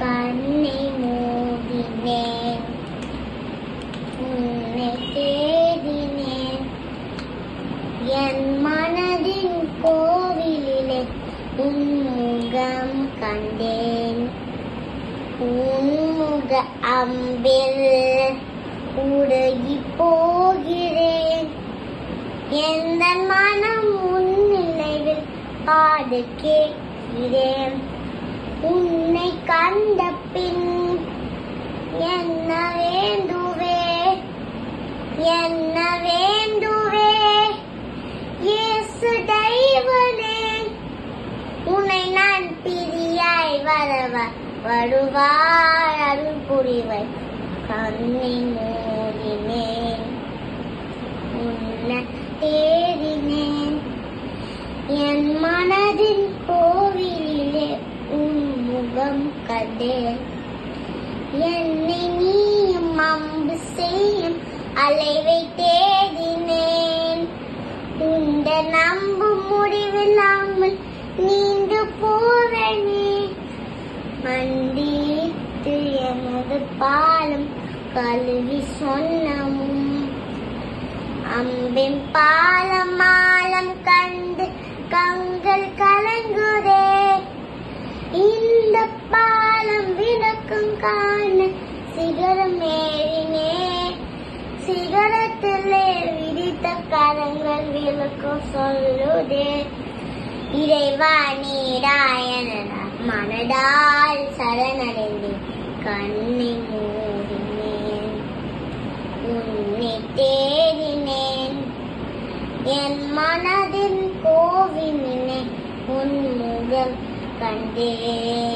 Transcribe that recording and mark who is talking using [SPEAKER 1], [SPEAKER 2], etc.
[SPEAKER 1] கண்ணை மூடினேன், உன்னை தேடினேன். என் மனதின் கோவிலிலே உன் முகம் கண்டேன். உன்முக அம்பில் உருகி போகிறேன். எந்த மனம் உன் நினைவில் பாடு கேட்கிறேன். உன்னை கண்ட பின் என்ன வேண்டுவே, என்ன வேண்டுவே இயேசு தெய்வனே. உன்னை நான் பிரியாய் வருவாய் அருள் புரிவாய். கண்ணை மூடினேன், உன்னை தேடினேன். என் மனதின் கோவிலிலே உன் முகம் கண்டேன். என்னை நீயும் அம்பு செய்யும் அலைவை தேடினேன். உந்த நம்பு முடிவில்லாமல் நீண்டு போவனே. மண்டித்து எனது பாலம் கழுவி சொன்னமும் அம்பின் பாலம் ஆழம் கண்டு கண்கள் கலங்குதே. இந்த பாலம் விளக்கும் காண சிகரம் ஏறினே. சிகரத்திலே விரித்த கரங்கள் விளக்கம் சொல்லுதே. இறைவா நீராயன மனதால் சரணடைந்தேன். கண்ணை மூடினேன், உன்னை தேடினேன். என் மனதின் கோவிலிலே உன் முகம் கண்டேன்.